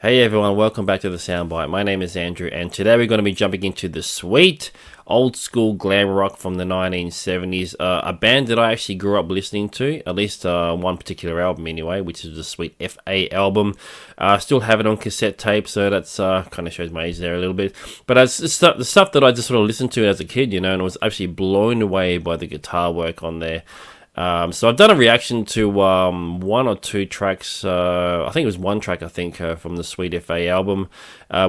Hey everyone, welcome back to the Soundbite. My name is Andrew, and today we're going to be jumping into the sweet old school glam rock from the 1970s. A band that I actually grew up listening to, at least one particular album anyway, which is the Sweet FA album. Still have it on cassette tape, so that's kind of shows my age there a little bit. But it's the stuff that I just sort of listened to as a kid, you know, and I was actually blown away by the guitar work on there. So I've done a reaction to one or two tracks. I think it was one track, from the Sweet FA album,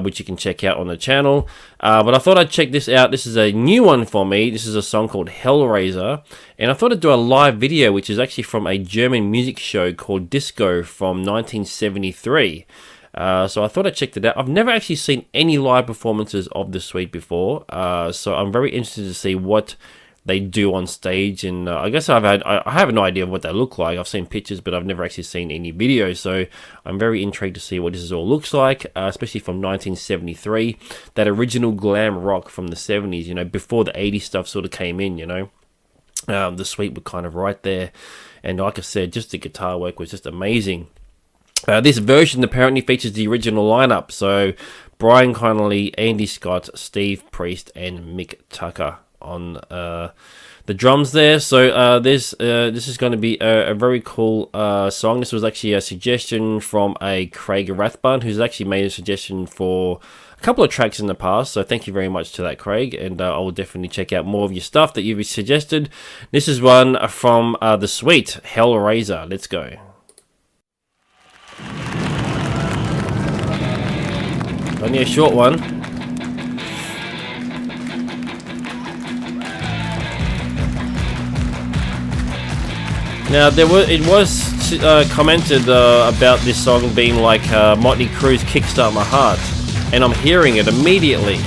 which you can check out on the channel. But I thought I'd check this out. This is a new one for me. This is a song called Hellraiser. And I thought I'd do a live video, which is actually from a German music show called Disco from 1973. So I thought I'd check it out. I've never actually seen any live performances of the Sweet before. So I'm very interested to see what they do on stage, and I guess I have no idea of what they look like. I've seen pictures, but I've never actually seen any videos, so I'm very intrigued to see what this all looks like, especially from 1973, that original glam rock from the 70s, you know, before the 80s stuff sort of came in, you know. The Sweet were kind of right there, and like I said, just the guitar work was just amazing. This version apparently features the original lineup, so Brian Connolly, Andy Scott, Steve Priest, and Mick Tucker on the drums there. So this is going to be a very cool song. This was actually a suggestion from a Craig Rathbun, who's actually made a suggestion for a couple of tracks in the past, so thank you very much to that, Craig, and I will definitely check out more of your stuff that you've suggested. This is one from the Sweet, Hellraiser. Let's go. Only a short one. Now, it was commented about this song being like Motley Crue's Kickstart My Heart, and I'm hearing it immediately.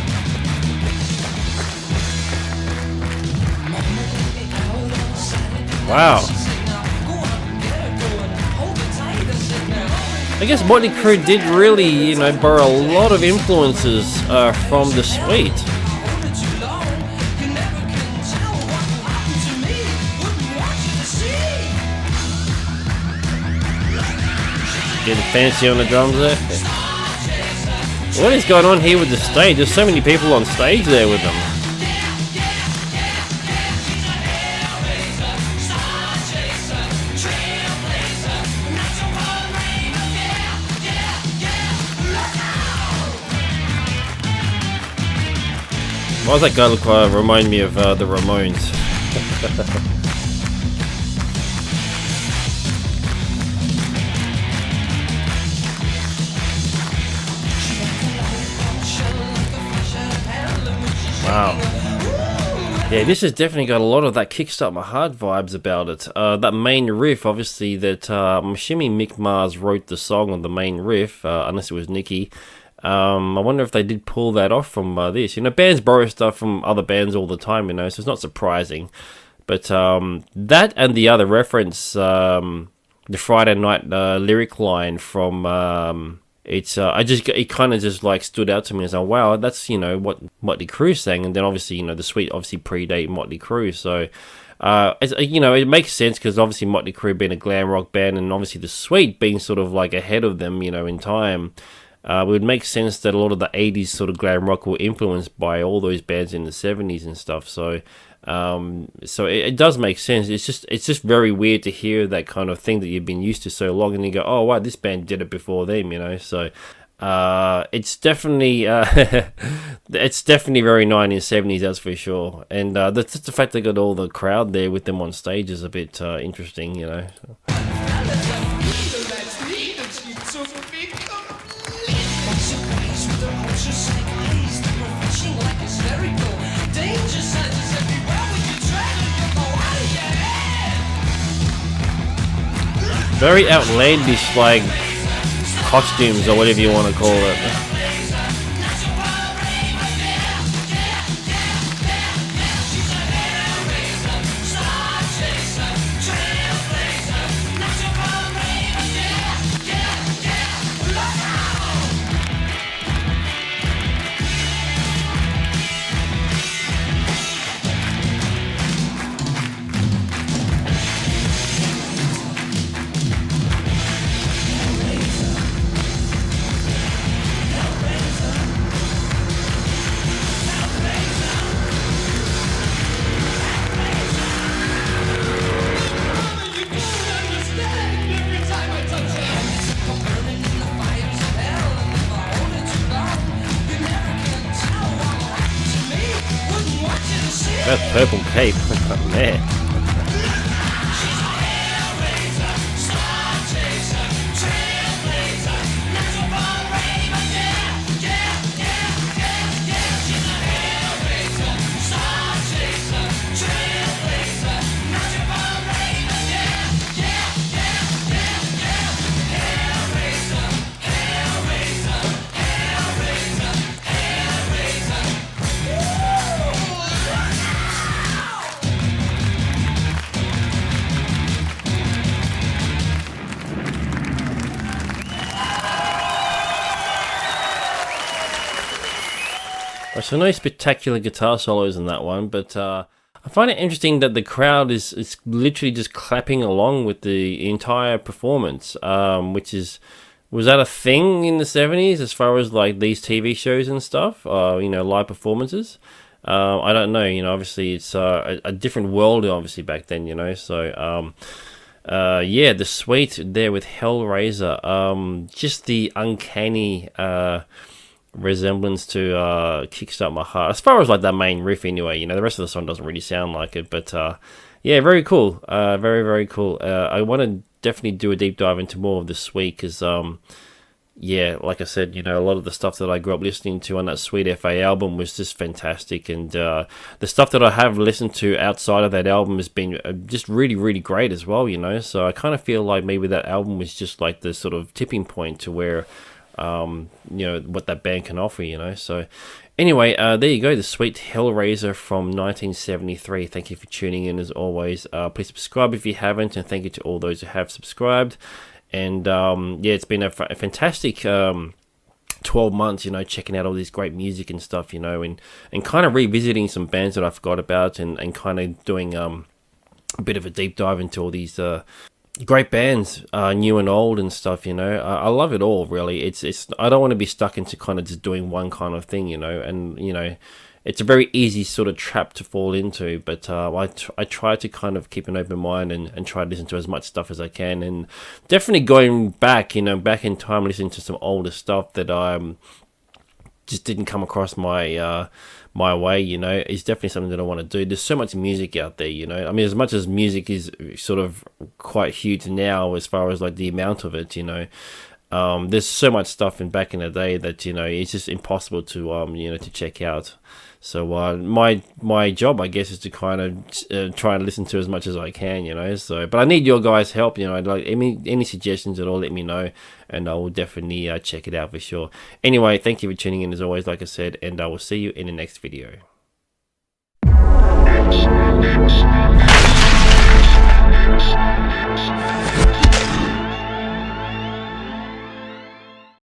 Wow. I guess Motley Crue did really, you know, borrow a lot of influences from the Sweet. Getting fancy on the drums there. What is going on here with the stage? There's so many people on stage there with them. Why does that guy look remind me of the Ramones? Wow. Yeah, this has definitely got a lot of that Kickstart My Heart vibes about it. That main riff, obviously, that I'm assuming Mick Mars wrote the song on the main riff, unless it was Nicky. I wonder if they did pull that off from this. You know, bands borrow stuff from other bands all the time, you know, so it's not surprising. But that and the other reference, the Friday Night lyric line from... it kind of just like stood out to me as like, wow, that's, you know, what Motley Crue sang, and then obviously, you know, the Sweet obviously predate Motley Crue, so you know, it makes sense because obviously Motley Crue being a glam rock band and obviously the Sweet being sort of like ahead of them, you know, in time. It would make sense that a lot of the 80s sort of glam rock were influenced by all those bands in the 70s and stuff, so it does make sense. It's just very weird to hear that kind of thing that you've been used to so long, and you go, oh wow, this band did it before them, you know. So it's definitely it's definitely very 1970s, that's for sure. And the fact they got all the crowd there with them on stage is a bit interesting, you know. Very outlandish, like, costumes or whatever you want to call it. That purple cape, man. So no spectacular guitar solos in that one, but I find it interesting that the crowd is literally just clapping along with the entire performance, was that a thing in the 70s as far as like these TV shows and stuff, live performances? I don't know, obviously it's a different world obviously back then, so yeah, the suite there with Hellraiser, just the uncanny resemblance to Kickstart My Heart, as far as like that main riff anyway. The rest of the song doesn't really sound like it, but yeah, very cool, very, very cool. I want to definitely do a deep dive into more of the suite, because yeah, like I said, a lot of the stuff that I grew up listening to on that Sweet FA album was just fantastic, and the stuff that I have listened to outside of that album has been just really, really great as well, so I kind of feel like maybe that album was just like the sort of tipping point to where what that band can offer, so anyway, there you go, the Sweet Hellraiser from 1973. Thank you for tuning in as always. Please subscribe if you haven't, and thank you to all those who have subscribed. And yeah, it's been a fantastic 12 months, checking out all this great music and stuff, and kind of revisiting some bands that I forgot about, and kind of doing a bit of a deep dive into all these great bands, new and old and stuff. I love it all, really. It's I don't want to be stuck into kind of just doing one kind of thing, and it's a very easy sort of trap to fall into, but I try to kind of keep an open mind and try to listen to as much stuff as I can, and definitely going back, back in time, listening to some older stuff that just didn't come across my my way, is definitely something that I want to do. There's so much music out there, I mean, as much as music is sort of quite huge now as far as like the amount of it, there's so much stuff back in the day that it's just impossible to to check out. So my job, I guess, is to kind of try and listen to as much as I can, so, but I need your guys' help, like any suggestions at all, let me know, and I will definitely check it out for sure. Anyway, thank you for tuning in as always, like I said, and I will see you in the next video.